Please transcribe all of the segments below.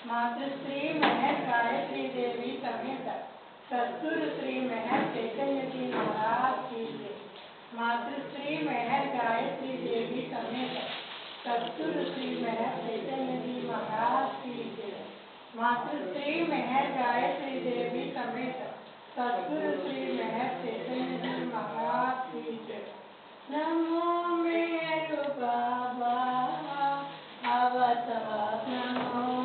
मातृश्री महर गायत्री देवी समेत सतगुरु श्री महर चैतन्य जी महाराज की जय। मातृश्री महर गायत्री देवी समेत सतगुरु श्री महर चैतन्य जी महाराज की जय। मातृश्री महर गायत्री देवी समेत सतगुरु श्री महर चैतन्य जी महाराज की जय। नमो मेरु बाबा अवतार नमो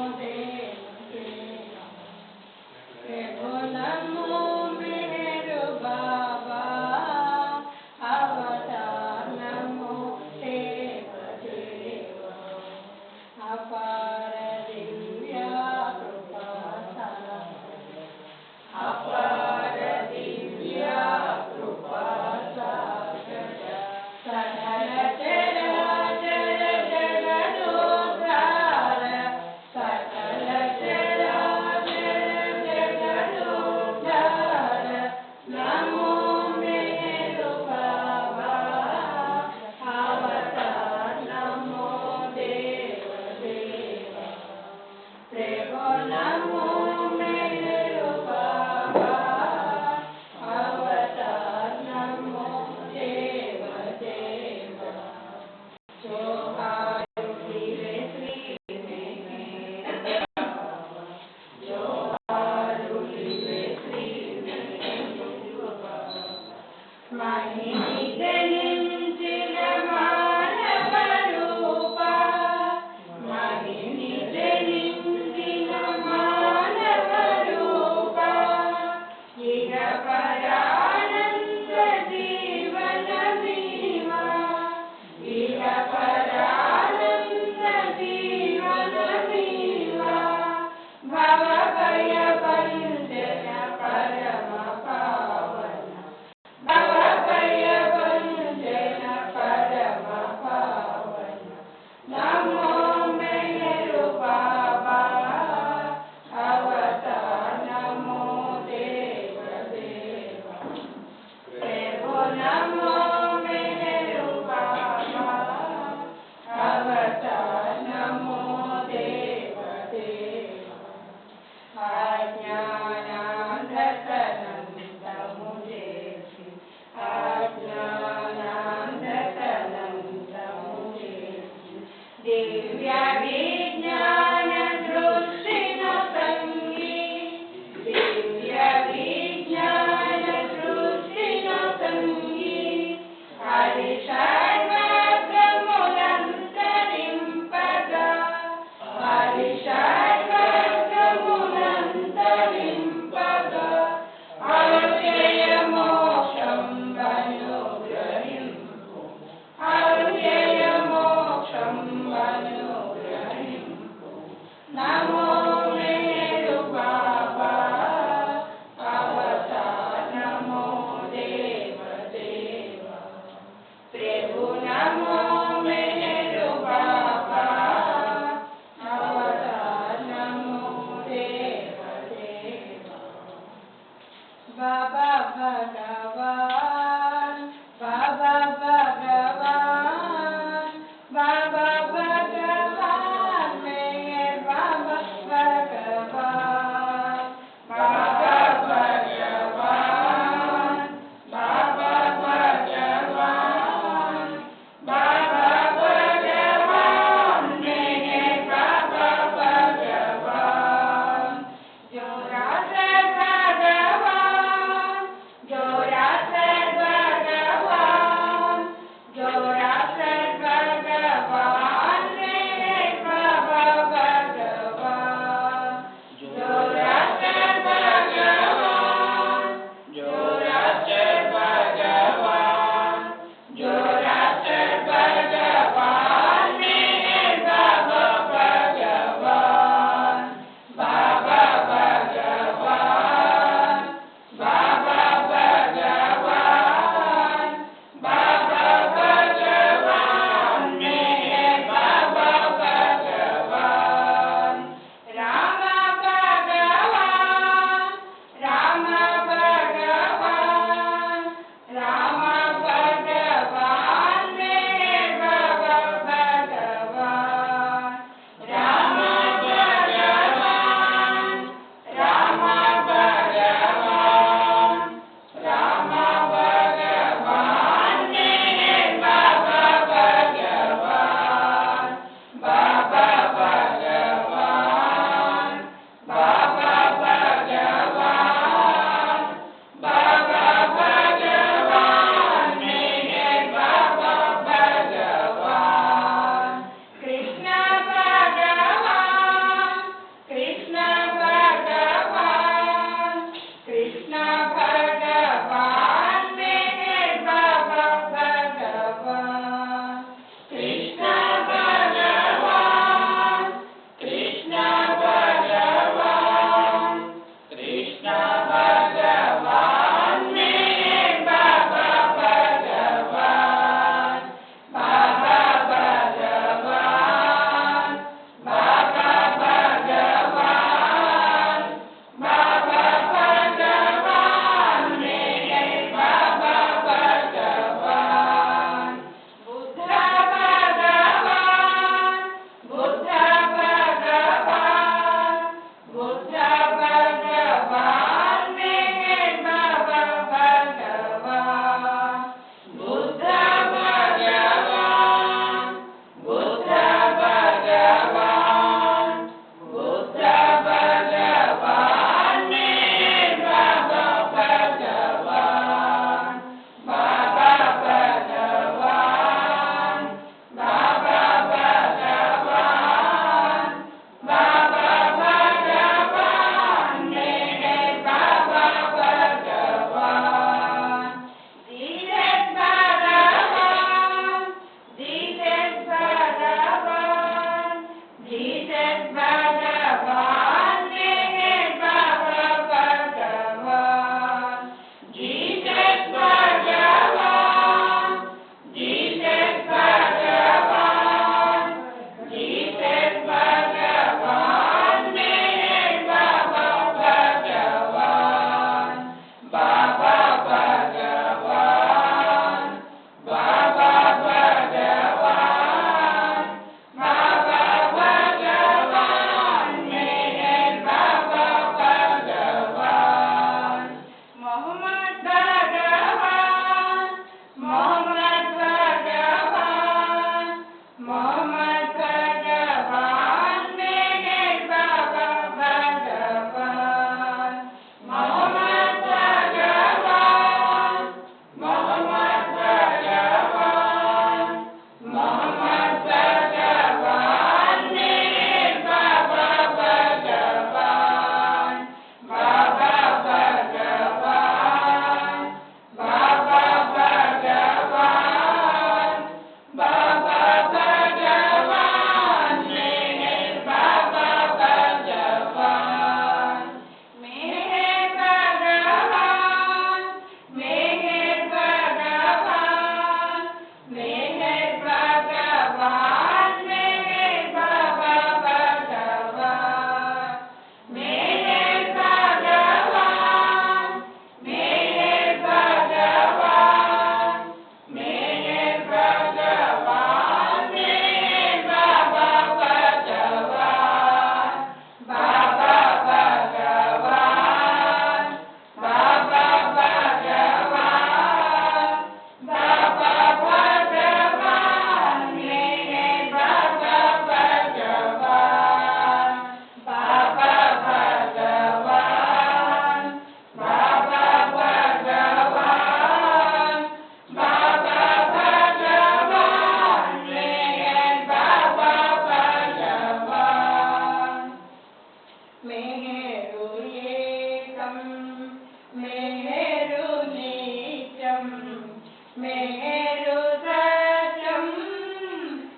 मेरु सत्यं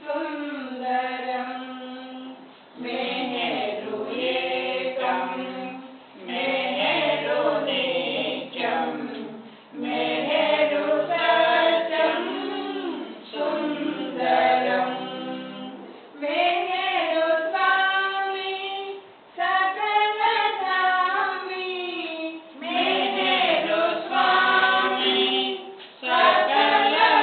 सुन्दरं मेरु एकं मेरु नित्यं मेरु सत्यं सुन्दरं मेरु स्वामी सकलधामी मेरु स्वामी सकलधामी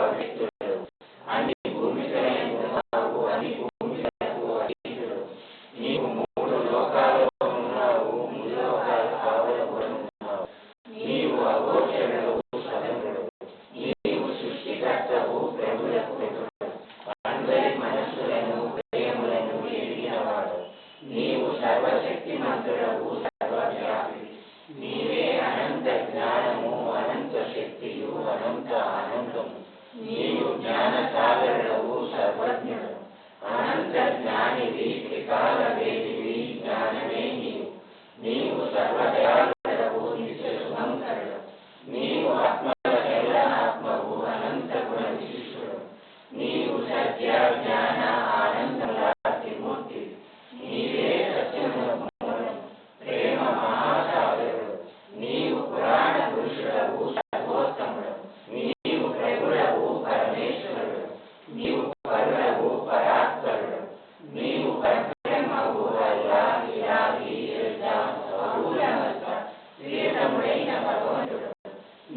పవిత్రుడు అన్ని భూమికలను ఉన్నావు, అన్ని భూమికలకు అతీతుడు. నీవు మూడు లోకాలలో ఉన్నావు, ముల్లోకాల కావలబడి ఉన్నావు. నీవు అగోచరుడవు, స్వతంత్రుడు. నీవు సృష్టికర్తవు, ప్రభులకు ప్రభువు. అందరి మనస్సులను హృదయములను ఎరిగినవాడు. నీవు సర్వశక్తిమంతుడవు, సర్వవ్యాపి. నీవే అనంత జ్ఞానము, అనంత శక్తియు, అనంత ఆనందము. నీవు జ్ఞాన సాగరుడవు, సర్వజ్ఞుడు. అనంత జ్ఞానివి, త్రికాల వేదివి, జ్ఞానమే నీవు. నీవు సర్వదయాళుడవు, నిత్య శుభంకరుడు. నీవు ఆత్మల ఎల్ల ఆత్మవు, అనంత గుణ విశిష్టుడు. నీవు సత్య జ్ఞాన ఆనందముల త్రిమూర్తి. నీవే సత్యమునకు మూలం, ప్రేమ మహాసాగరుడు. నీవు పురాణ పురుషుడవు, సర్వోత్తముడు. నీవు ప్రభుడవు, పరమేశ్వరుడు. నీవు పరుడవు, పరాత్పరుడు. నీవు పరబ్రహ్మవు, అల్లా, ఇలాహి, ఇల్లా, బహుళమత, శ్రేష్టముడైన భగవంతుడు.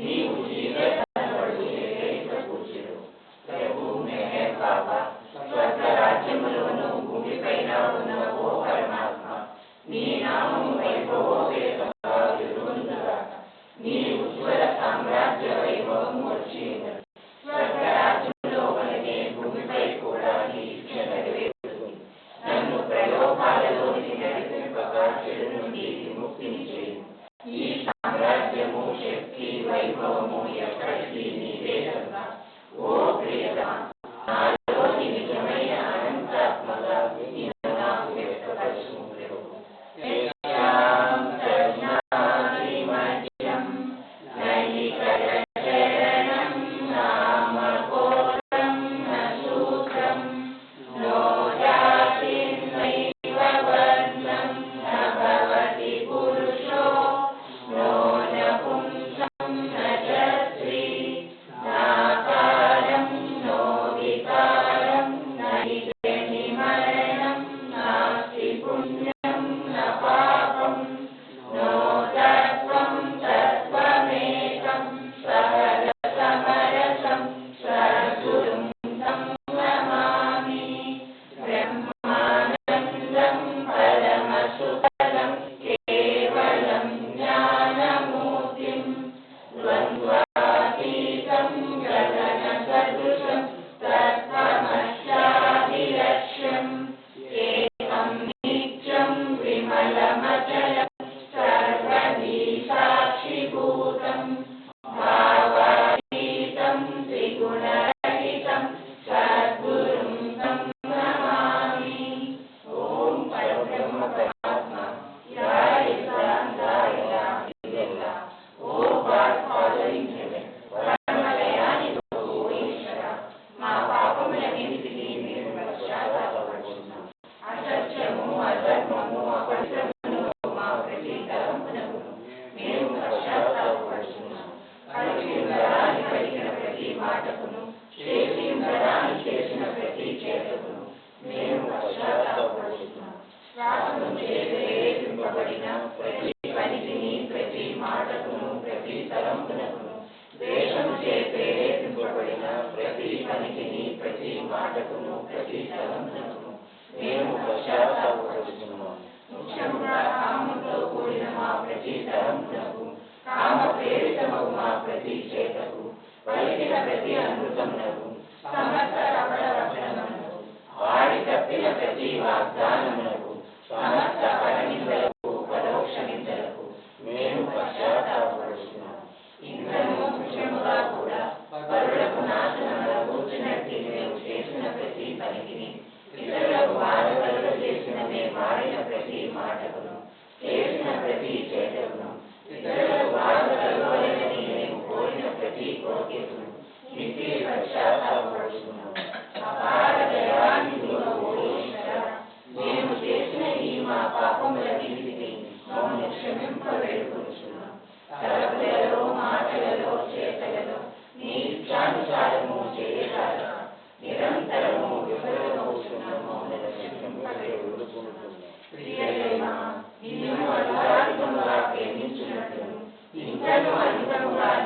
నీవు జీవనపడు, ఏకైక పూజ్యుడు. ప్రభు మెహర్ బాబా, స్వర్గ రాజ్యములోను భూమిపైన ఉన్న ఓ పరమాత్మ, నీ నామము వైభవోపేతముగా వెలుగొందుగాక. నీ ఉజ్వల సామ్రాజ్య వైభవము వచ్చింది. స్వర్గ రాజ్యంలో వలనే భూమిపై కూడా నీ ఇచ్చ నెరవేరుతుంది. నన్ను ప్రలోభాలలోనికి నడిపింపక చెడు నుండి విముక్తిని చేయి. ఈ సామ్రాజ్యము, శక్తి, వైభవము ఎప్పటికీ నీవే కదా. ఓ ప్రియతమా, నాలోని నిజమైన అనంతాత్మగా నిన్ను నాకు వ్యక్తపరచు ప్రభు.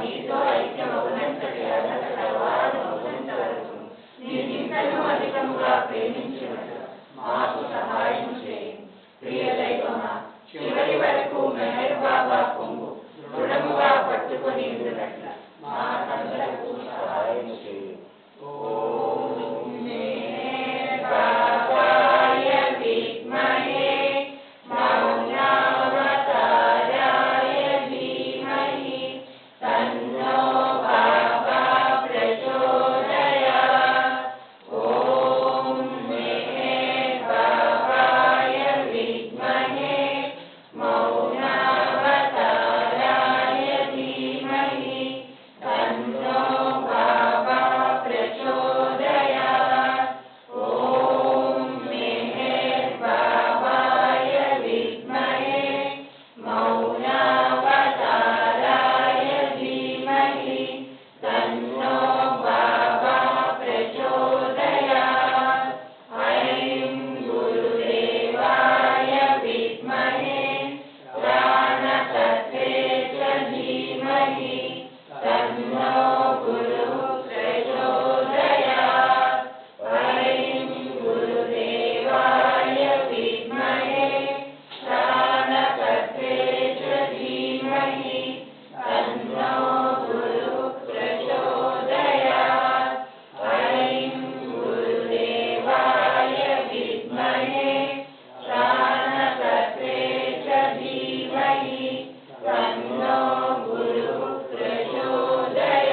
నీతో ఐక్యమవునంతటి అర్హత గలవారు तन्नो बाबा प्रचोदयात्। ऐं गुरुदेवाय विद्महे प्राणतत्त्वे च धीमहि तन्नो गुरुः प्रचोदयात्। ऐं गुरुदेवाय विद्महे प्राणतत्त्वे च धीमहि तन्नो गुरुः प्रचोदयात्। ऐं गुरुदेवाय विद्महे प्राणतत्त्वे च धीमहि तन्नो गुरुः प्रचोदयात्।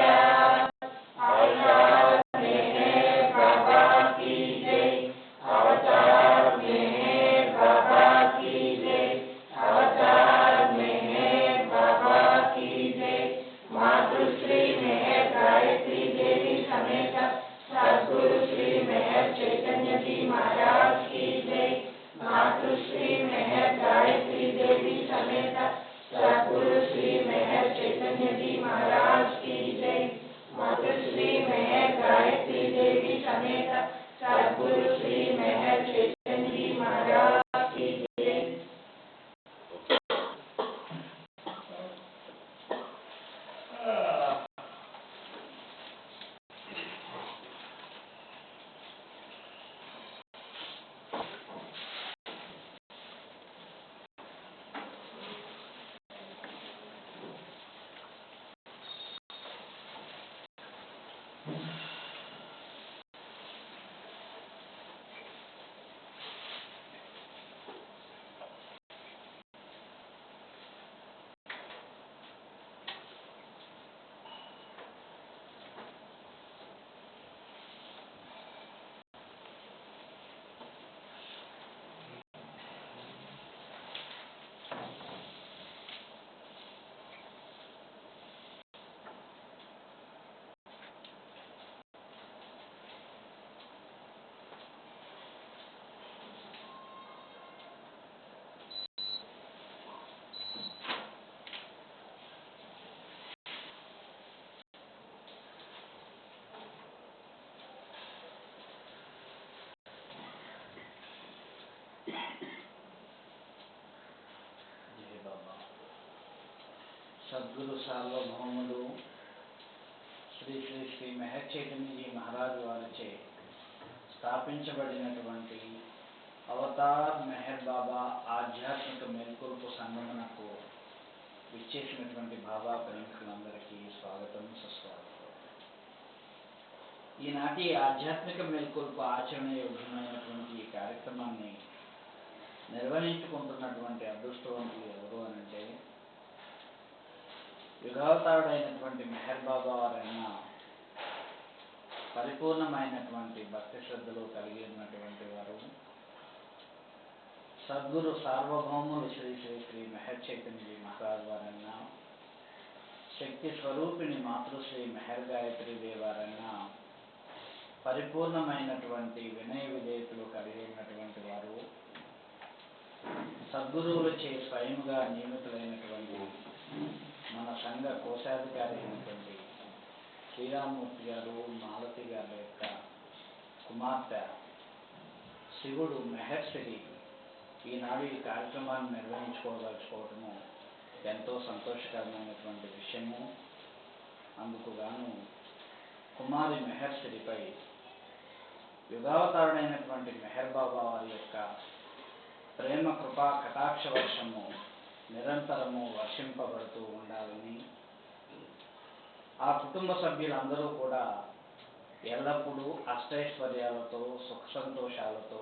अवतार मेहर बाबा की जय। अवतार मेहर बाबा की जय। अवतार मेहर बाबा की जय। मातृश्री मेहर गायत्री देवी समेत सद्गुरु श्री मेहर चैतन्य जी महाराज की जय। मातृश्री मेहर गायत्री देवी समेत सद्गुरु श्री मेहर चैतन्य जी महाराज की जय। मातृश्री मेहर गायत्री देवी समेत सद्गुरु श्री मेहर चैतन्य जी महाराज की जय। జయ బాబా సద్గురు సార్వభౌములు శ్రీ శ్రీ శ్రీ మెహర్ చైతన్యజీ మహారాజు వారిచే స్థాపించబడినటువంటి అవతార్ మెహర్ బాబా ఆధ్యాత్మిక మేల్కొల్పు సంగమనకు విచ్చేసినటువంటి బాబా ప్రేమికులందరికీ స్వాగతం సుస్వాగతం. ఈనాటి ఆధ్యాత్మిక మేల్కొల్పు ఆచరణ యోగ్యమైనటువంటి ఈ కార్యక్రమాన్ని నిర్వహించుకుంటున్నటువంటి అదృష్టవంతులు ఎవరు అనంటే యుగావతారుడైనటువంటి మెహర్ బాబా వారైనా పరిపూర్ణమైనటువంటి భక్తి శ్రద్ధలు కలిగి ఉన్నటువంటి వారు సద్గురు సార్వభౌములు శ్రీ శ్రీ శ్రీ మెహర్ చైతన్యజీ మహారాజ్ వారైనా శక్తి స్వరూపిణి మాతృశ్రీ మెహర్ గాయత్రి దేవారైనా పరిపూర్ణమైనటువంటి వినయ విధేయతలు కలిగి ఉన్నటువంటి వారు సద్గురువులచే స్వయంగా నియమితులైనటువంటి మన సంఘ కోశాధికారి అయినటువంటి శ్రీరామూర్తి గారు మాలతి గారి యొక్క కుమార్తె శివుడు మెహర్శ్రీ ఈనాడు ఈ కార్యక్రమాన్ని నిర్వహించుకోదలుచుకోవటము ఎంతో సంతోషకరమైనటువంటి విషయము. అందుకు గాను కుమారి మెహర్శ్రీపై యుగావతారుడైనటువంటి మెహర్ బాబా వారి యొక్క ప్రేమ కృపా కటాక్ష వర్షము నిరంతరము వర్షింపబడుతూ ఉండాలని, ఆ కుటుంబ సభ్యులందరూ కూడా ఎల్లప్పుడూ అష్టైశ్వర్యాలతో సుఖ సంతోషాలతో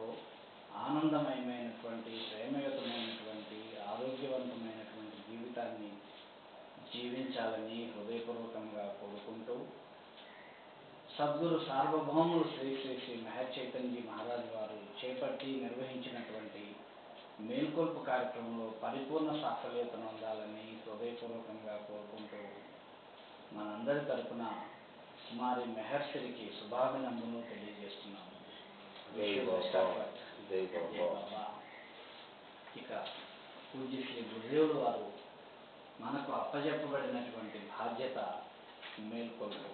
ఆనందమయమైనటువంటి ప్రేమయుతమైనటువంటి ఆరోగ్యవంతమైనటువంటి జీవితాన్ని జీవించాలని హృదయపూర్వకంగా కోరుకుంటూ సద్గురు సార్వభౌములు శ్రీ శ్రీ శ్రీ మెహర్ చైతన్యజీ మహారాజ్ వారు చేపట్టి నిర్వహించినటువంటి మేల్కొల్పు కార్యక్రమంలో పరిపూర్ణ సాఫల్యతను ఉండాలని హృదయపూర్వకంగా కోరుకుంటూ మనందరి తరపున కుమారి మెహర్శ్రీకి శుభాభినందనలు తెలియజేస్తున్నాము. ఇక పూజ్య శ్రీ గురుదేవుడు వారు మనకు అప్పజెప్పబడినటువంటి బాధ్యత మేల్కొల్పు.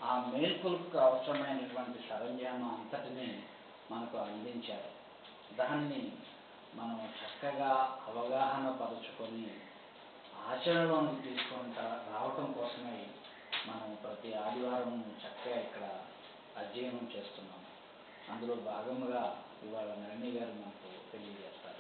ఆ మేల్కొలుపుకు అవసరమైనటువంటి సరంజామా అంతటిని మనకు అందించారు. దాన్ని మనం చక్కగా అవగాహన పరుచుకొని ఆచరణలోకి తీసుకుంటా రావటం కోసమై మనం ప్రతి ఆదివారం చక్కగా ఇక్కడ అధ్యయనం చేస్తున్నాం. అందులో భాగంగా ఇవాళ నళిని గారు మనకు తెలియజేస్తారు.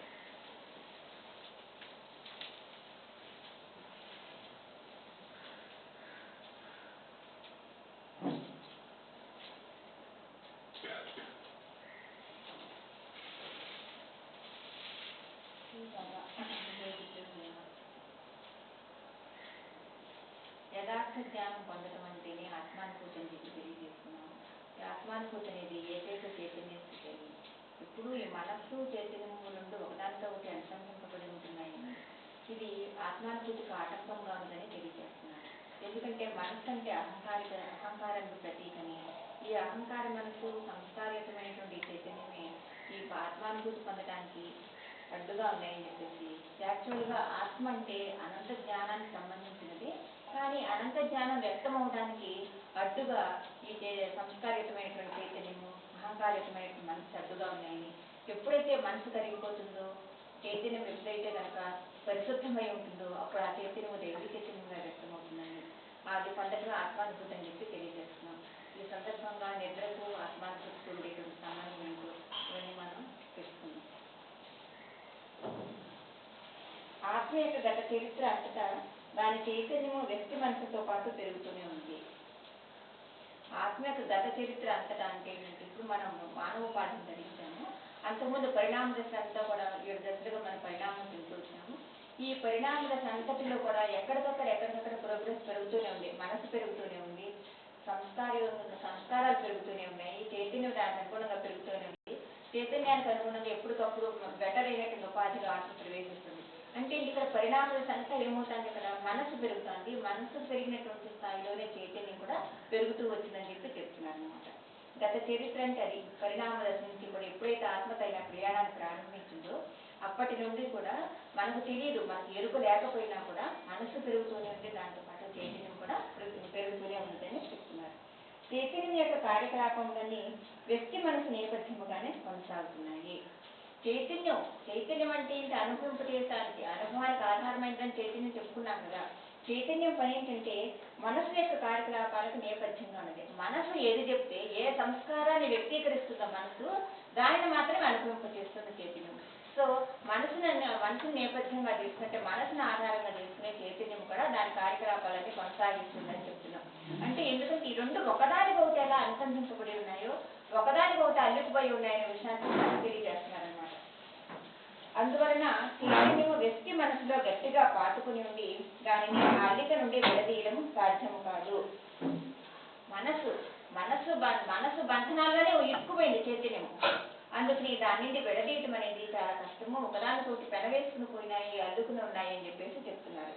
యథార్థ జ్ఞానం పొందడం అంటేనే ఆత్మానుభూతి అని చెప్పి తెలియజేస్తున్నాము. ఈ ఆత్మానుభూతి అనేది ఏకైక చైతన్య స్థితి. ఇప్పుడు ఈ మనస్సు చైతన్యము రెండు ఒకదానితో ఒకటి అనుసంధింపబడి ఉంటున్నాయని, ఇది ఆత్మానుభూతికి ఆటంకంగా ఉందని తెలియజేస్తున్నారు. ఎందుకంటే మనస్సు అంటే అహంకారానికి ప్రతీకని, ఈ అహంకార మనస్సు సంస్కారయుతమైనటువంటి చైతన్యమే ఈ ఆత్మానుభూతి పొందడానికి అడ్డుగా ఉన్నాయని చెప్పేసి, యాక్చువల్గా ఆత్మ అంటే అనంత జ్ఞానానికి సంబంధించినది. కానీ అనంత జ్ఞానం వ్యక్తం అవడానికి అడ్డుగా ఈ సంస్కారయుతమైనటువంటి చైతన్యము, అహంకారయుతమైనటువంటి మనసు అడ్డుగా ఉన్నాయని, ఎప్పుడైతే మనసు కరిగిపోతుందో, చైతన్యం ఎప్పుడైతే కనుక పరిశుద్ధమై ఉంటుందో అప్పుడు ఆ చైతన్యము దైవీ చైతన్యంగా వ్యక్తమవుతుందని, అది పొందడం ఆత్మానుభూతి అని చెప్పి తెలియజేస్తున్నాం. ఈ సందర్భంగా నిద్రకు ఆత్మానుభూతికి ఉండేటువంటి సంబంధం ఏంటో ఇవన్నీ మనం తెలుసుకుందాం. ఆత్మ యొక్క గత చరిత్ర అంతటా దాని చైతన్యము వ్యక్తి మనసుతో పాటు పెరుగుతూనే ఉంది. ఆత్మ యొక్క గత చరిత్ర అంతటా అంటే ఏంటంటే, ఇప్పుడు మనం మానవ పాఠం ధరించాము. అంతకుముందు పరిణామ దశ అంతా కూడా 7 దశలుగా మనం పరిణామం తెలుసుకొచ్చాము. ఈ పరిణామ దశ అంతటిలో కూడా ఎక్కడికక్కడ ప్రోగ్రెస్ పెరుగుతూనే ఉంది. మనసు పెరుగుతూనే ఉంది, సంస్కారాలు పెరుగుతూనే ఉన్నాయి, చైతన్యం దానికి అనుగుణంగా పెరుగుతూనే ఉంది. చైతన్యానికి అనుగుణంగా ఎప్పటికప్పుడు బెటర్ అయినటువంటి ఉపాధిగా ఆత్మ ప్రవేశిస్తుంది. అంటే ఇక్కడ పరిణామ దశ అంతా ఏమవుతుంది, ఇక్కడ మనసు పెరుగుతుంది. మనసు పెరిగినటువంటి స్థాయిలోనే చైతన్యం కూడా పెరుగుతూ వచ్చిందని చెప్పి చెప్తున్నారు అనమాట. గత చరిత్ర అంటే అది పరిణామ దశ నుంచి కూడా ఎప్పుడైతే ఆత్మ తగిన ప్రయాణాన్ని ప్రారంభించిందో అప్పటి నుండి కూడా మనకు తెలియదు, మనకు ఎరుక లేకపోయినా కూడా మనసు పెరుగుతూనే ఉంది, దాంతో పాటు చైతన్యం కూడా పెరుగుతూనే ఉందని చెప్తున్నారు. చైతన్యం యొక్క కార్యకలాపంలోని వ్యక్తి మనసు నేపథ్యముగానే కొనసాగుతున్నాయి. చైతన్యం అంటే ఏంటి, అనుభవింపజేయడానికి, అనుభవానికి ఆధారమైందని చైతన్యం చెప్పుకున్నాం కదా. చైతన్యం పని ఏంటంటే మనసు యొక్క కార్యకలాపాలకు నేపథ్యంగా ఉన్నది. మనసు ఏది చెప్తే, ఏ సంస్కారాన్ని వ్యక్తీకరిస్తుందో మనసు, దానిని మాత్రమే అనుభవింపజేస్తుంది చైతన్యం. సో మనసుని నేపథ్యంగా తీసుకుంటే, మనసును ఆధారంగా తీసుకునే చైతన్యం కూడా దాని కార్యకలాపాలన్నీ కొనసాగిస్తుందని చెప్తున్నాం. అంటే ఎందుకంటే ఈ రెండు ఒకదానికొకటి ఎలా అనుసంధించబడి ఉన్నాయో, ఒకదానికొకటి అల్లుకుపోయి ఉన్నాయనే విషయాన్ని తెలియజేస్తున్నారనమాట. అందువలన చైతన్యము వ్యక్తి మనసులో గట్టిగా పాతుకుని ఉండి దానిని ఆ అల్లిక నుండి విడదీయడం సాధ్యము కాదు. మనసు బంధనాల్లోనే ఇరుక్కుపోయింది చైతన్యము. అందుకని దాని నుండి విడదీయటం అనేది చాలా కష్టము. ఒకదానితోటి పెనవేసుకుని పోయినాయి, అల్లుకుని ఉన్నాయి అని చెప్పేసి చెప్తున్నారు.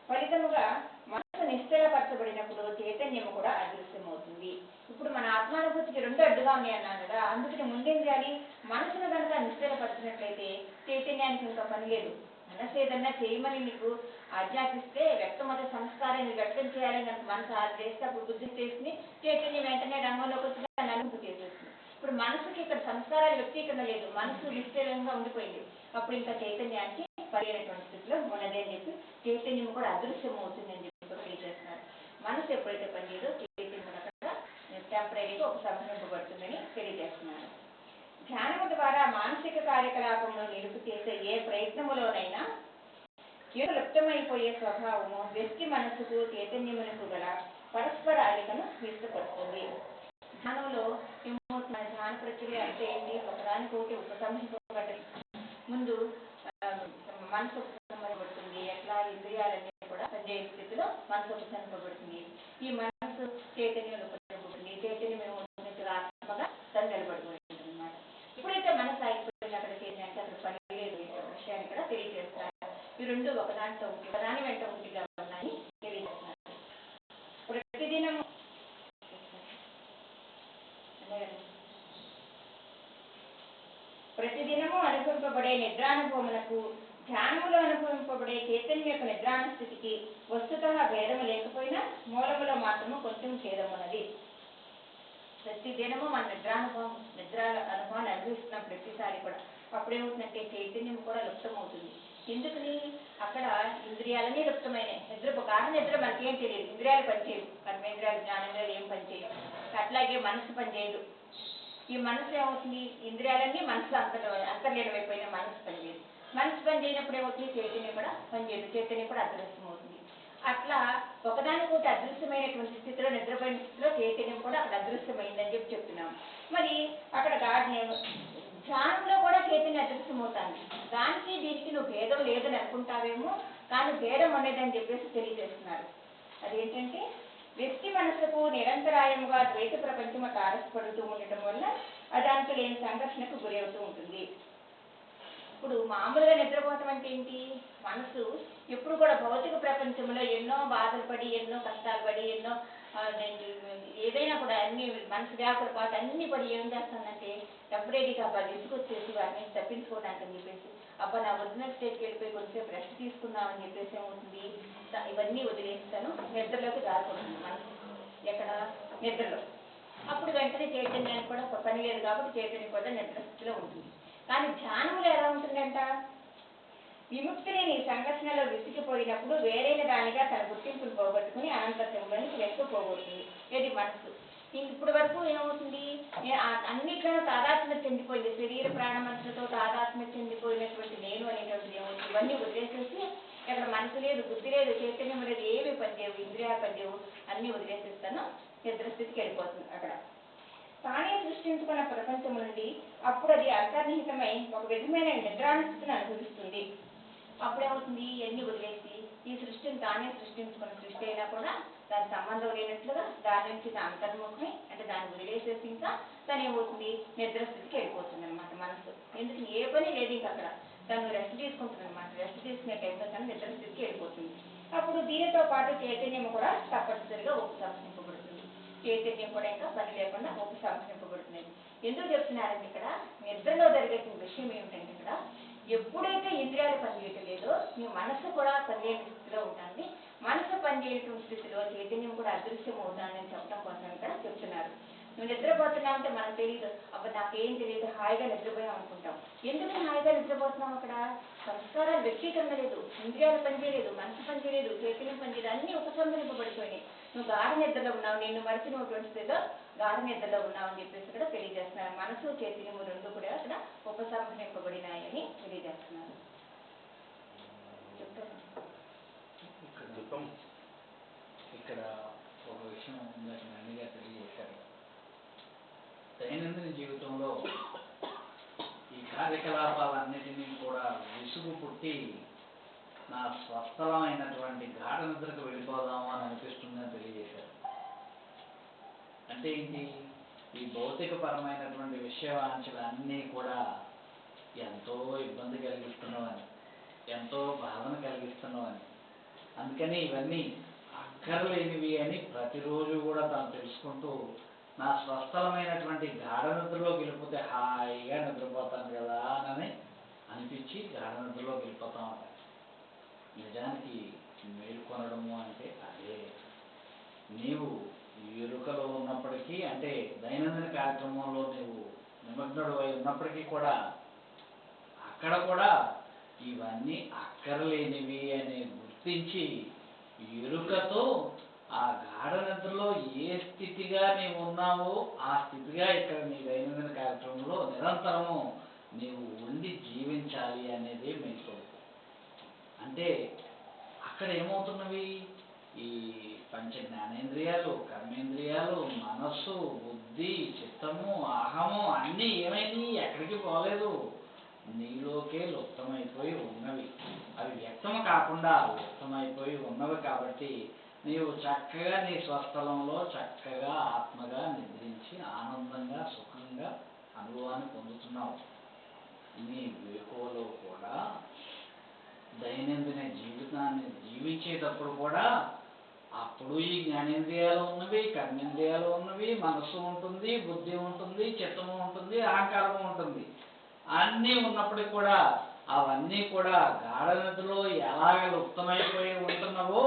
ఫలితముగా మనసు నిశ్చలపరచబడినప్పుడు చైతన్యము కూడా అదృశ్యమవుతుంది. ఇప్పుడు మన ఆత్మానుభూతికి రెండు అడ్డుగా ఉన్నాయి అన్నాం కదా. అందుకని ముందేం చేయాలి, మనసును కనుక నిశ్చలపరిచినట్లయితే చైతన్యానికి ఇంకా పని లేదు. మనసు ఏదన్నా చేయమని నీకు ఆజ్ఞాపిస్తే వ్యక్తమత సంస్కారాన్ని వ్యక్తం చేయాలని కనుక మనసు చేస్తే అప్పుడు బుద్ధి చేసి చైతన్యం వెంటనే రంగంలోకి వచ్చి దాన్ని అనుభూతి చేసేస్తుంది. ఇప్పుడు మనసుకి ఇక్కడ సంస్కారాలు వ్యక్తీకరణ లేదు, మనసు నిశ్చలంగా ఉండిపోయింది. అప్పుడు ఇంకా చైతన్యానికి పడినటువంటి స్థితిలో ఉన్నది అని చెప్పి చైతన్యం కూడా అదృశ్యం అవుతుంది అని చెప్పి తెలియజేస్తున్నారు. మనసు ఎప్పుడైతే పనిచేయదో చైతన్యం అక్కడ టెంపరీగా ఉపసంహరింపబడుతుందని తెలియజేస్తున్నారు. ధ్యానము ద్వారా మానసిక కార్యకలాపంలో నిలుపు చేసే ఏ ప్రయత్నములోనైనా లుప్తమైపోయే స్వభావము వ్యక్తి మనసుకు చైతన్యమునకు గల పరస్పర అలికను విస్తపడుతుంది. ధ్యానంలో ధ్యాన ప్రక్రియ అంటే ఏంటి, ఒకదానికోటి ఉపసంహరింపబడి ముందు మనసు ఉపసంహరింపబడుతుంది. ఎట్లా ఇంద్రియాలన్నీ కూడా పనిచేయ స్థితిలో మనసు ఉపసంహరింపబడుతుంది. ఈ మనసు చైతన్యం ఉపసంహరింపబడుతుంది. చైతన్యం ఏమవుతుంది, ఆత్మగా తను నిలబడిపోతుంది అనమాట. ఎప్పుడైతే మనసు అయిపోయింది అక్కడ చైతన్యానికి అక్కడ పని లేదు విషయాన్ని కూడా తెలియజేస్తారు. ఈ రెండు ఒకదానితో ఒకటి, ఒకదాని వెంట ఒకటిగా ఉన్నాయి తెలియజేస్తున్నారు. ప్రతిదినము అనుభవింపబడే నిద్రానుభవములకు ధ్యానములో అనుభవింపబడే చైతన్యం యొక్క నిద్రాణ స్థితికి వస్తుతः భేదము లేకపోయినా మూలములో మాత్రము కొంచెం భేదమున్నది. ప్రతి దినము మన నిద్ర అనుభవాన్ని అనుభవిస్తున్నాం ప్రతిసారి కూడా. అప్పుడేమవుతుందంటే చైతన్యం కూడా లుప్తమవుతుంది. ఎందుకని? అక్కడ ఇంద్రియాలన్నీ లుప్తమైనవి. నిద్ర మనకేం తెలియదు, ఇంద్రియాలు పనిచేయవు, కర్మేంద్రియాలు జ్ఞానేంద్రియాలు ఏం పనిచేయవు. అట్లాగే మనసు పనిచేయదు. ఈ మనసు ఏమవుతుంది? ఇంద్రియాలన్నీ మనసులో అంతర్లీనమైపోయిన మనసు పనిచేయదు. మనసు పనిచేయనప్పుడు ఏమవుతుంది? చైతన్యం కూడా పనిచేయదు, చైతన్యం కూడా అదృశ్యం అవుతుంది. అట్లా ఒకదానికొకటి అదృశ్యమైనటువంటి స్థితిలో, నిద్రపోయిన స్థితిలో చైతన్యం కూడా అక్కడ అదృశ్యమైందని చెప్తున్నాం. మరి అక్కడ ధ్యానంలో కూడా చైతన్యం అదృశ్యం అవుతుంది. దానికి దీనికి నువ్వు భేదం లేదని అనుకుంటావేమో, కానీ భేదం అనేదని చెప్పేసి తెలియజేస్తున్నారు. అదేంటంటే వ్యక్తి మనసుకు నిరంతరాయముగా ద్వైత ప్రపంచము తారసపడుతూ ఉండటం వల్ల దాంట్లో లేని సంఘర్షణకు గురి అవుతూ ఉంటుంది. ఇప్పుడు మామూలుగా నిద్రపోవటం అంటే ఏంటి? మనసు ఎప్పుడు కూడా భౌతిక ప్రపంచంలో ఎన్నో బాధలు పడి, ఎన్నో కష్టాలు పడి, ఎన్నో ఏదైనా కూడా అన్ని మనసు వ్యాపార పాత అన్ని పడి ఏం చేస్తానంటే టెంపరీగా విసుకొచ్చేసి వాటిని తప్పించుకోవడానికి అని చెప్పేసి అబ్బా నా ఒరిజినల్ స్టేట్కి వెళ్ళిపోయి కొంచెంసేపు రెస్ట్ తీసుకుందామని చెప్పేసి ఏమవుతుంది, ఇవన్నీ వదిలేస్తాను, నిద్రలోకి దారిపోతుంది మనసు. ఎక్కడ? నిద్రలో. అప్పుడు వెంటనే చైతన్యానికి కూడా పని లేదు కాబట్టి చైతన్యం కూడా నిద్రస్థితిలో ఉంటుంది. కానీ ధ్యానంలో ఎలా ఉంటుందంట? విముక్తి లేని సంఘర్షణలో విసిగిపోయినప్పుడు వేరైన దానిగా తన గుర్తింపును పోగొట్టుకుని అనంతత్వంలోనికి వెనక్కు పోగొడుతుంది. ఏది? మనసు. ఇప్పుడు వరకు ఏమవుతుంది? అన్నిట్లోనూ తాదాత్మ్యం చెందిపోయింది. శరీర ప్రాణ మనసులతో తాదాత్మ్యం చెందిపోయినటువంటి నేను అనేటువంటిది ఏమవుతుంది? ఇవన్నీ వదిలేసేసి అక్కడ మనసు లేదు, బుద్ధి లేదు, చైతన్యం లేదు, ఏమీ పనిచేయవు, ఇంద్రియాలు పనిచేయవు, అన్నీ వదిలేసేస్తాను, నిద్రస్థితికి వెళ్ళిపోతుంది. అక్కడ తానే సృష్టించుకున్న ప్రపంచం నుండి అప్పుడు అది అంతర్నిహితమై ఒక విధమైన నిద్రాణ స్థితిని అనుభవిస్తుంది. అప్పుడేమవుతుంది? ఇవన్నీ వదిలేసి ఈ సృష్టిని తానే సృష్టించుకున్న సృష్టి అయినా కూడా దాని సంబంధం లేనట్లుగా దాని నుంచి అంతర్ముఖమై అంటే దాన్ని వదిలేసేసి ఇంకా తను ఏమవుతుంది? నిద్రస్థితికి వెళ్ళిపోతుంది అనమాట మనసు. ఎందుకు? ఏ పని లేదు ఇంకా అక్కడ, తను రెస్ట్ తీసుకుంటుంది అనమాట. రెస్ట్ తీసుకునే టైంలో తను నిద్రస్థితికి వెళ్ళిపోతుంది. అప్పుడు దీనితో పాటు చైతన్యం కూడా తప్పనిసరిగా ఉపసంహరింపబడుతుంది. చైతన్యం కూడా ఇంకా పని లేకుండా ఉపసంహరింపబడుతుంది. ఎందుకు చెప్తున్నారంటే ఇక్కడ నిద్రలో జరిగే విషయం ఏమిటంటే ఇక్కడ ఎప్పుడైతే ఇంద్రియాలు పనిచేయటం లేదో నీ మనసు కూడా పనిచేయని స్థితిలో ఉంటుంది. మనసు పనిచేయటం స్థితిలో చైతన్యం కూడా అదృశ్యం అవుతుందని చెప్పడం కోసం ఇక్కడ చెప్తున్నారు. నువ్వు నిద్రపోతున్నావు అంటే మనకు తెలియదు, అప్పుడు నాకేం తెలియదు, హాయిగా నిద్రపోయాం అనుకుంటాం. ఎందుకు హాయిగా నిద్రపోతున్నావు? అక్కడ సంస్కారాలు వ్యక్తీకరణ లేదు, ఇంద్రియాలు పనిచేయలేదు, మనసు పనిచేయలేదు, చైతన్యం పనిచేయలేదు, అన్ని ఉపసంహరింపబడిపోయినాయి. నువ్వు గాఢ నిద్రలో ఉన్నావు, నిన్ను మరిచి నువ్వు స్థితిలో గాఢ నిద్రలో ఉన్నావు అని చెప్పేసి కూడా తెలియజేస్తున్నారు. మనసు చైతన్యము రెండు కూడా అక్కడ ఉపసంహరింపబడినాయని తెలియజేస్తున్నారు. ఇక్కడ ఒక విషయం ఉందని అన్నిగా తెలియజేశారు. దైనందిన జీవితంలో ఈ కార్యకలాపాలన్నిటినీ కూడా విసుగు పుట్టి నా స్వస్థలమైనటువంటి గాఢ నిద్రకు వెళ్ళిపోదాము అని అనిపిస్తుందని తెలియజేశారు. అంటే ఏంటి? ఈ భౌతికపరమైనటువంటి విషయవాంఛలు అన్నీ కూడా ఎంతో ఇబ్బంది కలిగిస్తున్నవని, ఎంతో బాధను కలిగిస్తున్నవని, అందుకని ఇవన్నీ అక్కర్లేనివి అని ప్రతిరోజు కూడా తాను తెలుసుకుంటూ నా స్వస్థలమైనటువంటి గాఢ నిద్రలోకి వెళ్ళిపోతే హాయిగా నిద్రపోతాను కదా అని అనిపించి గాఢ నిద్రలోకి వెళ్ళిపోతాం. నిజానికి మేల్కొనడము అంటే అదే. నీవు ఎరుకలో ఉన్నప్పటికీ, అంటే దైనందిన కార్యక్రమంలో నీవు నిమగ్నుడు అయి ఉన్నప్పటికీ కూడా అక్కడ కూడా ఇవన్నీ అక్కర్లేనివి అని గుర్తించి ఎరుకతో ఆ గాఢ నిద్రలో ఏ స్థితిగా నీవు ఉన్నావో ఆ స్థితిగా ఇక్కడ నీ దైనందిన కార్యక్రమంలో నిరంతరము నీవు ఉండి జీవించాలి అనేది మెయిన్. అంటే అక్కడ ఏమవుతున్నవి? ఈ పంచ జ్ఞానేంద్రియాలు, కర్మేంద్రియాలు, మనస్సు, బుద్ధి, చిత్తము, అహము అన్నీ ఏమైంది? ఎక్కడికి పోలేదు, నీలోకే లుప్తమైపోయి ఉన్నవి. అవి వ్యక్తం కాకుండా లుప్తమైపోయి ఉన్నవి. కాబట్టి నీవు చక్కగా నీ స్వస్థలంలో చక్కగా ఆత్మగా నిద్రించి ఆనందంగా సుఖంగా అనుభవాన్ని పొందుతున్నావు. నీ వేకువలో కూడా దైనందిన జీవితాన్ని జీవించేటప్పుడు కూడా అప్పుడు ఈ జ్ఞానేంద్రియాలు ఉన్నవి, కర్మేంద్రియాలు ఉన్నవి, మనస్సు ఉంటుంది, బుద్ధి ఉంటుంది, చిత్తము ఉంటుంది, అహంకారము ఉంటుంది. అన్నీ ఉన్నప్పటికీ కూడా అవన్నీ కూడా గాఢ నిద్రలో ఎలాగ లుప్తమైపోయి ఉంటున్నావో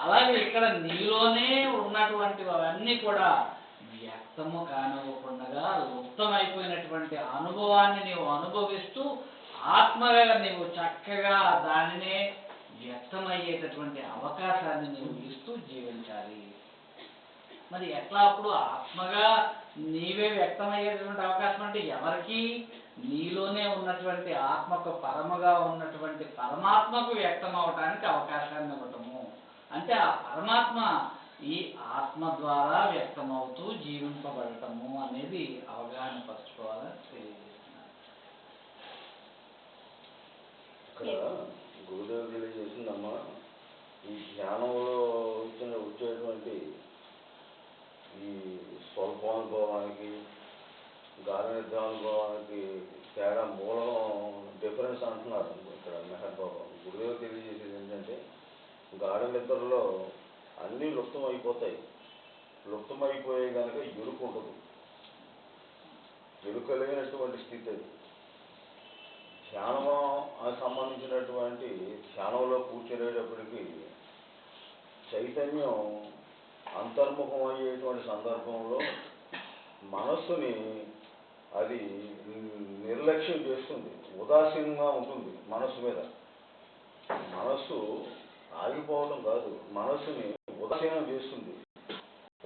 అలాగే ఇక్కడ నీలోనే ఉన్నటువంటి అవన్నీ కూడా వ్యక్తము కానివ్వకుండా లుప్తమైపోయినటువంటి అనుభవాన్ని నీవు అనుభవిస్తూ ఆత్మగా నీవు చక్కగా దానినే వ్యక్తమయ్యేటటువంటి అవకాశాన్ని నువ్వు ఇస్తూ జీవించాలి. మరి ఎట్లా అప్పుడు ఆత్మగా నీవే వ్యక్తమయ్యేటటువంటి అవకాశం అంటే ఎవరికి? నీలోనే ఉన్నటువంటి ఆత్మకు పరమగా ఉన్నటువంటి పరమాత్మకు వ్యక్తం అవటానికి అవకాశాన్ని ఇవ్వటము అంటే ఆ పరమాత్మ ఈ ఆత్మ ద్వారా వ్యక్తమవుతూ జీవింపబడటము అనేది అవగాహన పరచుకోవాలని తెలియజేస్తున్నారు. ఇక్కడ గురుదేవుడు తెలియజేసిందమ్మా, ఈ ధ్యానంలో వచ్చేటువంటి ఈ స్వల్పానుభవానికి గాఢ నిద్రానుభవానికి తేడా మూలం డిఫరెన్స్ అంటున్నారు ఇక్కడ మెహర్ బాబా. గురుదేవుడు తెలియజేసేది ఏంటంటే గాఢ నిద్రలో అన్నీ లుప్తం అయిపోతాయి. లుప్తమైపోయే కనుక ఎరుక ఉండదు. ఎరుక లేనటువంటి స్థితి అది. ధ్యానం సంబంధించినటువంటి ధ్యానంలో కూర్చునేటప్పటికీ చైతన్యం అంతర్ముఖం అయ్యేటువంటి సందర్భంలో మనస్సుని అది నిర్లక్ష్యం చేస్తుంది, ఉదాసీనంగా ఉంటుంది మనస్సు మీద. మనస్సు ఆగిపోవడం కాదు, మనస్సుని ఉదాసీనం చేస్తుంది.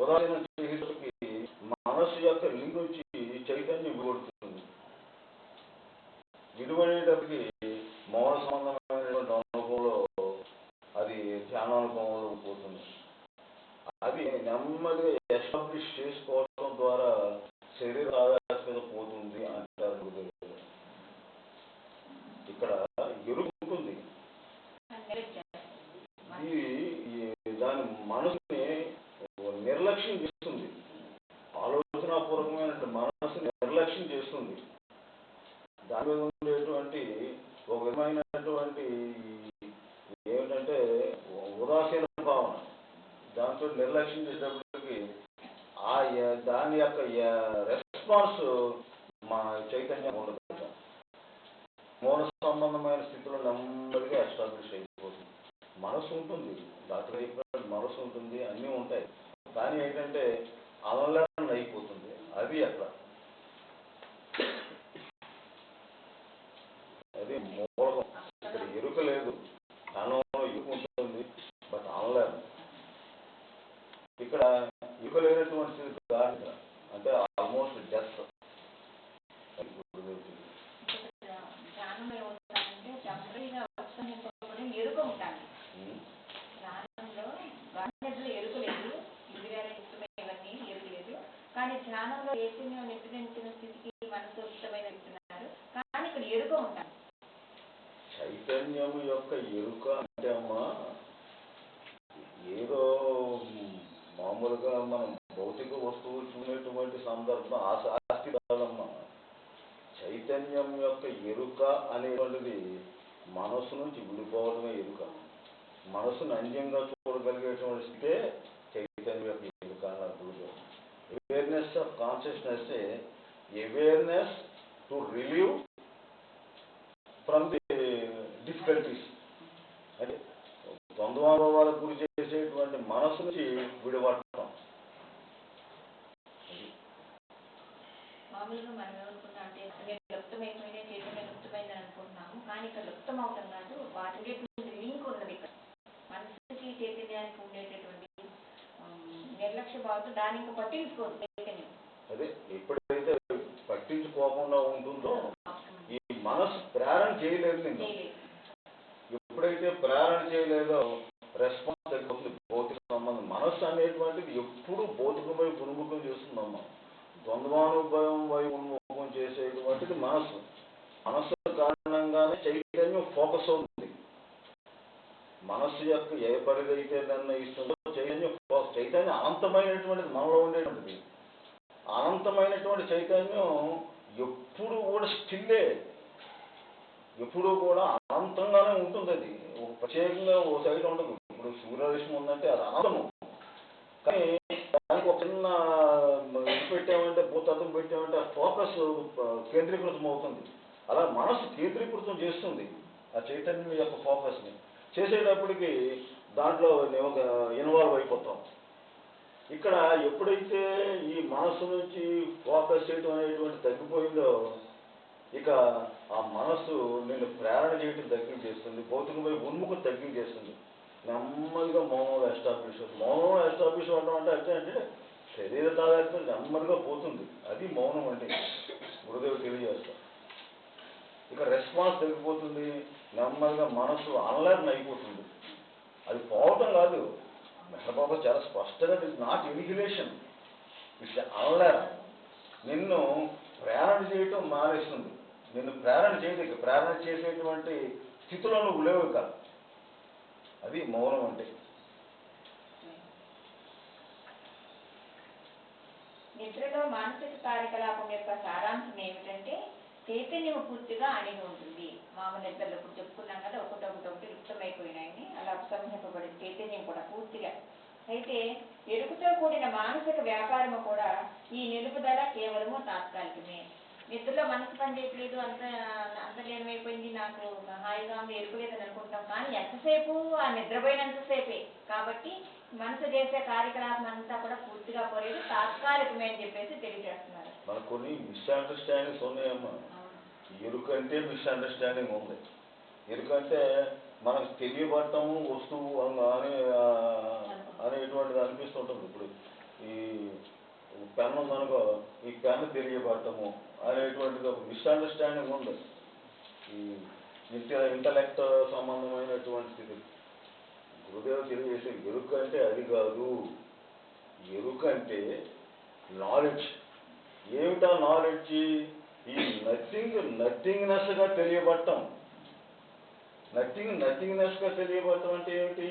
ఉదాసీనం చేసేటప్పటికి మనస్సు యొక్క లింక్ నుంచి చైతన్యం విడుదలవుతుంది. విడుదలయ్యేటప్పటికి మౌన సంబంధమైనటువంటి అనుభవంలో అది ధ్యానానుభవంలో పోతుంది. అది నెమ్మదిగా ఎస్టాబ్లిష్ చేసుకోవడం ద్వారా శరీర ఆవేశం పోతుంది అంటారు. ఇక్కడ ఎరుకు ఉంటుంది. దాని మనసుని నిర్లక్ష్యం చేస్తుంది. ఆలోచనాపూర్వకమైనటువంటి మనసుని నిర్లక్ష్యం చేస్తుంది. దాని మీద ఉండేటువంటి ఒక విధమైనటువంటి ఏమిటంటే ఉదాసీన భావన, దాంతో నిర్లక్ష్యం చేసేటప్పటికి దాని యొక్క రెస్పాన్స్ మా చైతన్యం ఉండదు. మౌన సంబంధమైన స్థితిలో నెమ్మదిగా ఎస్టాబ్లిష్ అయిపోతుంది. మనసు ఉంటుంది, డాక్టర్ చెప్పినట్టు మనసు ఉంటుంది, అన్నీ ఉంటాయి. కానీ ఏంటంటే అలర్న్ అయిపోతుంది. అది అట్లా అది మూలకం. ఇక్కడ ఎరుక లేదు, ధ్యానంలో ఎరుక ఉంటుంది, బట్ అన్లర్న్. ఇక్కడ ఎరుక లేనటువంటి గాఢ అంటే ఆల్మోస్ట్ డెత్. ఎరుక ఉంటాను ధ్యానంలో గాఢనిద్రలో ఎరుక లేదు, ఇంద్రియాల ఇష్టమైనవన్నీ ఎరుక లేదు. కానీ ధ్యానంలో చైతన్యం నిద్రించిన స్థితికి మనసు ఇష్టమైన ఇస్తున్నారు, కానీ ఇక్కడ ఎరుక ఉంటాను. చైతన్యం యొక్క ఎరుక అంటే అమ్మా ఏదో మామూలుగా మనం భౌతిక వస్తువులు చూసినటువంటి సందర్భం ఆస్తి కాదమ్మా. చైతన్యం యొక్క ఎరుక అనేటువంటిది మనస్సు నుంచి విడిపోవడమే ఎరుక. మనసును అంజంగా చూడగలిగేటువంటి స్థితే చైతన్యం యొక్క ఎరుక అన్నప్పుడు. Awareness of consciousness, awareness to relieve from the difficulties. అంటే ద్వంద్వానుభవాలకు గురి చేసేటువంటి మనసు నుంచి విడిపడటం. మామూలుగా మనం ఏమనుకుంటాం అంటే నేను లుప్తమైపోయినా చైతన్యం లుప్తమైందని అనుకుంటున్నాము, కానీ ఇక్కడ లుప్తం అవుతాం కాదు, వాటి లింక్ ఉన్నది. ఇక్కడ మనసుకి చైతన్యానికి ఉండేటటువంటి నిర్లక్ష్య భావంతో దాన్ని ఇంకా పట్టించుకోదు చైతన్యం. అదే ఎప్పుడైతే పట్టించుకోకుండా ఉంటుందో ఈ మనసు ప్రేరణ చేయలేదు. నేను ఎప్పుడైతే ప్రేరణ చేయలేదో రెస్పాన్స్ తగ్గిపోతుంది. భౌతిక సంబంధం మనస్సు అనేటువంటిది ఎప్పుడు భౌతికమై ఉన్ముఖం చేస్తుందమ్మా. ద్వంద్వానుభవం వై ఉన్ముఖం చేసేటువంటిది మనస్సు. మనస్సు కారణంగానే చైతన్యం ఫోకస్ అవుతుంది. మనస్సు యొక్క ఏ పరిధి అయితే నిర్ణయిస్తుందో చైతన్యం అనంతమైనటువంటిది మనలో ఉండేటువంటిది. అనంతమైనటువంటి చైతన్యం ఎప్పుడు కూడా స్టిల్లే, ఎప్పుడూ కూడా అనంతంగానే ఉంటుంది. అది ఒక ప్రత్యేకంగా ఓ సైడ్ ఉండదు. ఇప్పుడు సూర్యరశ్మి ఉందంటే అది అనంతము, కానీ దానికి ఒక చిన్న ఇది పెట్టామంటే భూతత్వం పెట్టామంటే ఫోకస్ కేంద్రీకృతం అవుతుంది. అలా మనసు కేంద్రీకృతం చేస్తుంది ఆ చైతన్యం యొక్క ఫోకస్ని. చేసేటప్పటికి దాంట్లో ఒక ఇన్వాల్వ్ అయిపోతాం. ఇక్కడ ఎప్పుడైతే ఈ మనసు నుంచి ఫోకస్ చేయడం అనేటువంటి తగ్గిపోయిందో ఇక ఆ మనసు నిన్ను ప్రేరణ చేయడం తగ్గించేస్తుంది, భౌతికమై ఉన్ముఖం తగ్గించేస్తుంది. నెమ్మదిగా మౌనంలో ఎస్టాబ్లిష్ అవుతుంది. మౌనంలో ఎస్టాబ్లిష్ అవ్వడం అంటే శరీర తాదాత్మ్యం నెమ్మదిగా పోతుంది. అది మౌనం అంటే గురుదేవుడు తెలియజేస్తారు. ఇక రెస్పాన్స్ తగ్గిపోతుంది, నెమ్మదిగా మనసు అన్లర్న్ అయిపోతుంది. అది పోవటం కాదు, మెహబాబా చాలా స్పష్టంగా it's not annihilation, it's unlearn. నిన్ను ప్రేరణ చేయటం మానేస్తుంది, నిన్ను ప్రేరణ చేయదు. ఇక ప్రేరణ చేసేటువంటి స్థితిలో నువ్వు లేవు ఇక. అది మౌనం అంటే. నిద్రలో మానసిక కార్యకలాపం యొక్క సారాంశం ఏమిటంటే చైతన్యం పూర్తిగా అణిగి ఉంటుంది. మామూలు నిద్రలో ఇప్పుడు చెప్పుకున్నాం కదా, ఒకటొకటి లుప్తమైపోయినాయని, అలా ఉపసంహరింపబడిన చైతన్యం కూడా పూర్తిగా. అయితే ఎరుకుతో కూడిన మానసిక వ్యాపారము కూడా ఈ నిలుపుదల కేవలము తాత్కాలికమే. నిద్రలో మనసు పనిచేయట్లేదు, అంతర్లీనమైపోయింది, నాకు హాయిగా ఉంది, ఎరుకులేదని అనుకుంటాం. కానీ ఎంతసేపు ఆ నిద్రపోయినంతసేపే కాబట్టి మనసు చేసే కార్యకలాపం అంతా కూడా పూర్తిగా పోలేదు, తాత్కాలికమే అని చెప్పేసి తెలియజేస్తున్నారు. మనకు కొన్ని మిస్అండర్స్టాండింగ్స్ ఉన్నాయమ్మా. ఎరుకంటే మిస్అండర్స్టాండింగ్ ఉంది. ఎరుకంటే మనకు తెలియబడటము వస్తువు అనేటువంటిది అనిపిస్తుంటుంది. ఇప్పుడు ఈ పెన్ను ఉందనుకో, ఈ పెన్ను తెలియబడటము అనేటువంటిది ఒక మిస్అండర్స్టాండింగ్ ఉంది. ఈ ఇంటలెక్ట్ సంబంధమైనటువంటి స్థితి. గురుదేవుడు తెలియజేసే ఎరుక అంటే అది కాదు. ఎరుక అంటే నాలెడ్జ్. ఏమిటా నాలెడ్జ్? ఈ నథింగ్నెస్గా తెలియబడటం. నథింగ్నెస్గా తెలియబడటం అంటే ఏమిటి?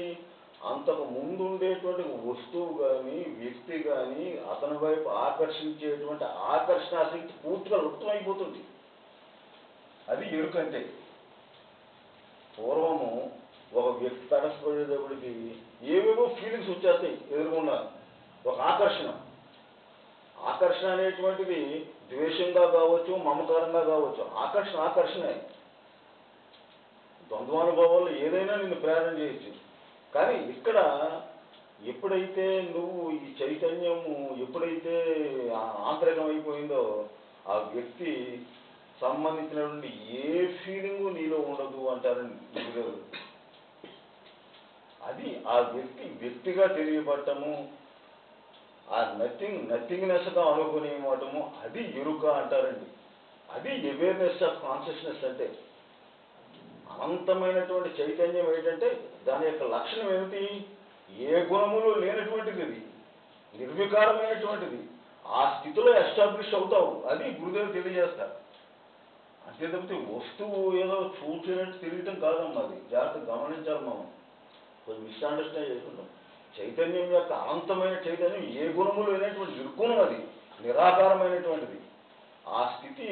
అంతకు ముందు ఉండేటువంటి వస్తువు కానీ వ్యక్తి కానీ అతని వైపు ఆకర్షించేటువంటి ఆకర్షణాశక్తి పూర్తిగా లుప్తమైపోతుంది. అది ఎరుకంటే. పూర్వము ఒక వ్యక్తి తటస్థపడేటప్పటికి ఏవేవో ఫీలింగ్స్ వచ్చేస్తాయి ఎదురుకుండా. ఒక ఆకర్షణ అనేటువంటిది ద్వేషంగా కావచ్చు, మమకారంగా కావచ్చు. ఆకర్షణే. ద్వంద్వానుభవాలు ఏదైనా నిన్ను ప్రేరణ చేయొచ్చు. కానీ ఇక్కడ ఎప్పుడైతే నువ్వు ఈ చైతన్యము ఎప్పుడైతే ఆంతరికం అయిపోయిందో ఆ వ్యక్తి సంబంధించినటువంటి ఏ ఫీలింగు నీలో ఉండదు అంటారండి గురుదేవుడు. అది ఆ వ్యక్తిగా తెలియబడటము, ఆ నథింగ్నెస్గా అనుకునేమటము, అది ఎరుక అంటారండి. అది అవేర్నెస్ ఆఫ్ కాన్షియస్నెస్ అంటే. అనంతమైనటువంటి చైతన్యం ఏంటంటే దాని యొక్క లక్షణం ఏమిటి? ఏ గుణములు లేనటువంటిది, అది నిర్వికారమైనటువంటిది. ఆ స్థితిలో ఎస్టాబ్లిష్ అవుతావు. అది గురుదేవుడు తెలియజేస్తారు. అంతే తప్పితే వస్తువు ఏదో చూసినట్టు తెలియటం కాదమ్మా. అది జాగ్రత్తగా గమనించాలి. మనం కొంచెం మిస్అండర్స్టాండ్ చేసుకుంటాం. చైతన్యం యొక్క అనంతమైన చైతన్యం ఏ గుణములు లేనటువంటి నిర్గుణం, అది నిరాకారమైనటువంటిది. ఆ స్థితి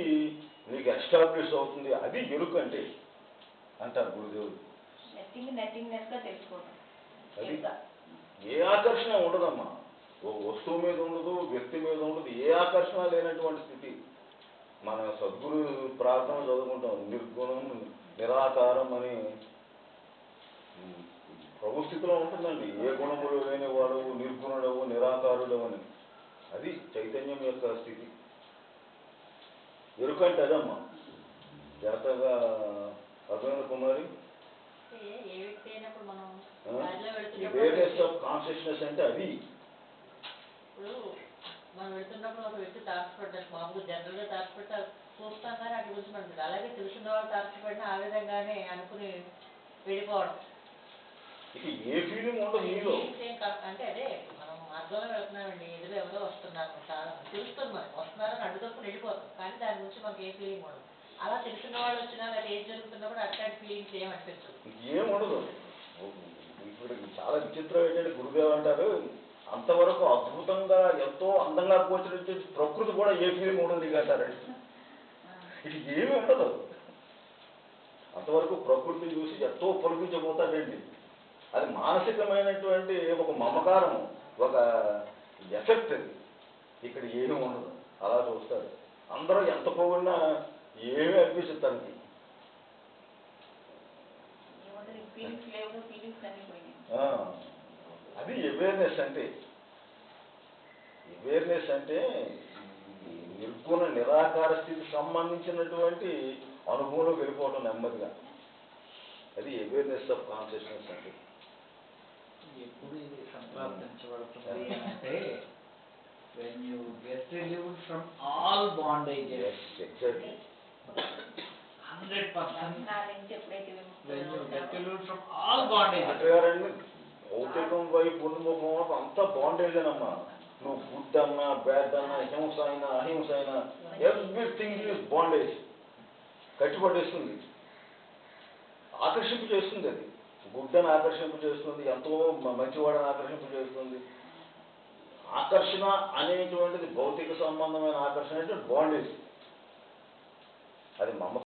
నీకు ఎస్టాబ్లిష్ అవుతుంది. అది ఎరుక అంటే అంటారు గురుదేవుడు. అది ఏ ఆకర్షణ ఉండదమ్మా. ఓ వస్తువు మీద ఉండదు, వ్యక్తి మీద ఉండదు, ఏ ఆకర్షణ లేనటువంటి స్థితి. మన సద్గురు ప్రార్థన చదువుకుంటాం, నిర్గుణం నిరాకారం అని. ప్రభు స్థితిలో ఉంటుందండి. ఏ గుణములు లేనివాడు, నిర్గుణుడవు, నిరాకారుడవు అని. అది చైతన్యం యొక్క స్థితి. ఎరుకంటే అదమ్మా. జాగ్రత్తగా అర్థమైంది కుమారి. అవేర్నెస్ ఆఫ్ కాన్షియస్నెస్ అంటే అది. ఇప్పుడు మనం వెళ్తున్నప్పుడు ఒక వ్యక్తి తారసపడ్డారు, మామూలుగా జనరల్గా తారసపడ్డా చూస్తాం కానీ అటు గురించి మనకి అలాగే తెలుసున్న వాళ్ళు తారసపడినా ఆ విధంగానే అనుకుని వెళ్ళిపోవడం. ఇక ఏ ఫీలింగ్ ఉండదు నీలో. అంటే అదే మనం మార్గంలో వెళ్తున్నామండి, ఎదురు ఎవరో వస్తున్నారు, తెలుస్తుంది మనకి వస్తున్నారని అడ్డుదప్పుని వెళ్ళిపోతాం. కానీ దాని గురించి మనకి ఏ ఫీలింగ్ ఉండదు. అలా తెలుసున్న వాళ్ళు వచ్చినా అది ఏం జరుగుతున్నప్పుడు అట్లాంటి ఫీలింగ్స్ ఏం అనిపించదు, ఏముండదు. ఇప్పుడు చాలా విచిత్రం ఏంటంటే గురుదేవ్ అంటారు, అంతవరకు అద్భుతంగా ఎంతో అందంగా గోచరించే ప్రకృతి కూడా ఏ ఫీలింగ్ ఉండదు అంటారండి. ఇది ఏమి ఉండదు. అంతవరకు ప్రకృతిని చూసి ఎంతో పొలిపించబోతాడండి. అది మానసికమైనటువంటి ఒక మమకారం, ఒక ఎఫెక్ట్. అది ఇక్కడ ఏమీ ఉండదు. అలా చూస్తారు. అందరూ ఎంత పొగిడినా ఏమీ అనిపించదు తనకి. ఫీలింగ్స్ లేవు, ఫీలింగ్స్ అన్ని పోయినాయి. అది అవేర్నెస్ అంటే. అవేర్నెస్ అంటే నిర్గుణ నిరాకార స్థితికి సంబంధించినటువంటి అనుభవంలో వెళ్ళిపోవడం నెమ్మదిగా. అది అవేర్నెస్ ఆఫ్ కాన్షియస్నెస్ అంటే. ఎప్పుడు ఇది సంప్రాప్తించబడుతుంది అంటే when you get relieved from all bondages, exactly 100%. బంధనాల నుంచి ఎప్పుడైతే When you get విముక్తులు relieved from all bondages, అంటేగారండి భౌతికం వైపు ఉన్నముఖం వైపు అంతా బాండేజేనమ్మా. నువ్వు గుడ్ అన్నా బ్యాడ్ అన్నా హింస అయినా అహింస అయినా ఎవ్రీథింగ్ ఈజ్ బాండేజ్. కట్టిపడేస్తుంది, ఆకర్షింపు చేస్తుంది. అది గుడ్ అని ఆకర్షింపు చేస్తుంది, ఎంతో మంచివాడని ఆకర్షింపు చేస్తుంది. ఆకర్షణ అనేటువంటిది భౌతిక సంబంధమైన ఆకర్షణ అంటే బాండేజ్. అది మమ